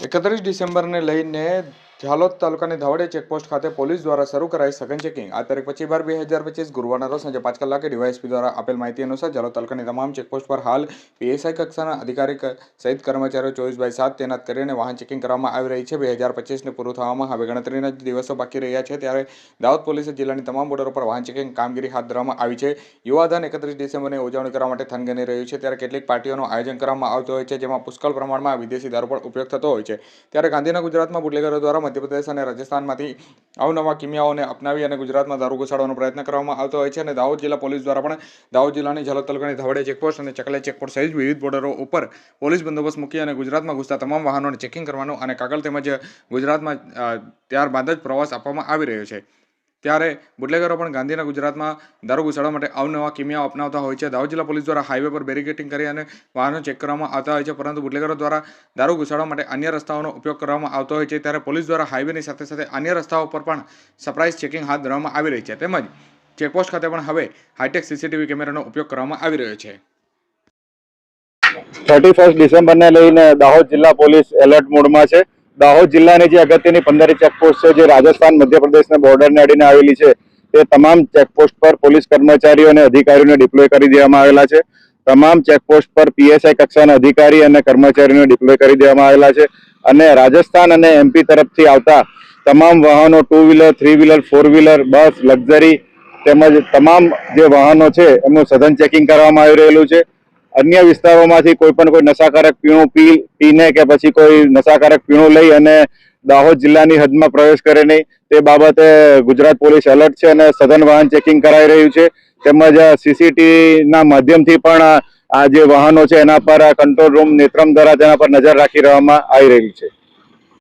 31 ડિસેમ્બરને લઈને ઝાલોદ તાલુકાની ધાવડે ચેકપોસ્ટ ખાતે પોલીસ દ્વારા શરૂ કરાઈ સઘન ચેકિંગ। આ તારીખ 25/12/2025 ગુરુવારના રોજ સાંજે 5 કલાકે ડીવાયએસપી દ્વારા આપેલ માહિતી અનુસાર ઝાલોદ તાલુકાની તમામ ચેકપોસ્ટ પર હાલ પીએસઆઈ કક્ષાના અધિકારી સહિત કર્મચારીઓ 24/7 તૈનાત કરીને વાહન ચેકિંગ કરવામાં આવી રહી છે। 2025ને પૂરું થવામાં હવે ગણતરીના જ દિવસો બાકી રહ્યા છે, ત્યારે દાહોદ પોલીસે જિલ્લાની તમામ બોર્ડરો પર વાહન ચેકિંગ કામગીરી હાથ ધરવામાં આવી છે। યુવાધન 31 ડિસેમ્બરની ઉજવણી કરવા માટે થનગની રહ્યું છે, ત્યારે કેટલીક પાર્ટીઓનું આયોજન કરવામાં આવતું હોય છે, જેમાં પુષ્કળ પ્રમાણમાં વિદેશી દારૂ પણ ઉપયોગ થતો હોય છે। ત્યારે ગાંધીનગર ગુજરાતમાં બુટલેગરો દ્વારા મધ્યપ્રદેશ અને રાજસ્થાનમાંથી અવનવા કિમિયાઓને અપનાવી અને ગુજરાતમાં દારૂ ઘુસાડવાનો પ્રયત્ન કરવામાં આવતો હોય છે। અને દાહોદ જિલ્લા પોલીસ દ્વારા પણ દાહોદ જિલ્લાની ઝાલોદ તાલુકાની ધાવડે ચેકપોસ્ટ અને ચકલે ચેકપોસ્ટ સહિત વિવિધ બોર્ડરો ઉપર પોલીસ બંદોબસ્ત મૂકી અને ગુજરાતમાં ઘૂસતા તમામ વાહનોને ચેકિંગ કરવાનું અને કાગળ તેમજ ગુજરાતમાં ત્યારબાદ જ પ્રવાસ આપવામાં આવી રહ્યો છે। ત્યારે બુટલેગરો પણ ગાંધીનગર ગુજરાતમાં દારૂ ઘુસાડવા માટે અવનવા કિમિયાઓ અપનાવતા હોય છે। દાહોદ જિલ્લા પોલીસ દ્વારા હાઈવે પર બેરિકેડિંગ કરી અને વાહનો ચેક કરવામાં આવતા હોય છે, પરંતુ બુટલેગરો દ્વારા દારૂ ઘુસાડવા માટે અન્ય રસ્તાઓનો ઉપયોગ કરવામાં આવતો હોય છે। ત્યારે પોલીસ દ્વારા હાઈવેની સાથે સાથે અન્ય રસ્તાઓ પર પણ સરપ્રાઇઝ ચેકિંગ હાથ ધરવામાં આવી રહી છે, તેમજ ચેકપોસ્ટ ખાતે પણ હવે હાઈટેક સીસીટીવી કેમેરાનો ઉપયોગ કરવામાં આવી રહ્યો છે। 31 ડિસેમ્બરને લઈને દાહોદ જિલ્લા પોલીસ એલર્ટ મોડમાં છે। દાહોદ જિલ્લાની જે અગત્યની 15 ચેકપોસ્ટ છે, જે રાજસ્થાન મધ્યપ્રદેશના બોર્ડરને અડીને આવેલી છે, તે તમામ ચેકપોસ્ટ પર પોલીસ કર્મચારીઓ અને અધિકારીઓને ડિપ્લોય કરી દેવામાં આવેલા છે। તમામ ચેકપોસ્ટ પર પીએસઆઈ કક્ષાના અધિકારી અને કર્મચારીઓને ડિપ્લોય કરી દેવામાં આવેલા છે। અને રાજસ્થાન અને એમપી તરફથી આવતા તમામ વાહનો 2 વ્હીલર 3 વ્હીલર 4 વ્હીલર બસ લક્ઝરી તેમજ તમામ જે વાહનો છે એમનું સઘન ચેકિંગ કરવામાં આવી રહેલું છે। અન્ય વિસ્તારોમાંથી કોઈ નશાકારક પીણું પીને કે પછી કોઈ નશાકારક પીણું લઈ અને દાહોદ જિલ્લાની હદમાં પ્રવેશ કરે નહીં, તે બાબતે ગુજરાત પોલીસ એલર્ટ છે અને સઘન વાહન ચેકિંગ કરાઈ રહ્યું છે। તેમજ સીસીટીવીના માધ્યમથી પણ આ જે વાહનો છે એના પર કંટ્રોલ રૂમ નેત્રમ દ્વારા તેના પર નજર રાખી રહેવામાં આવી રહી છે।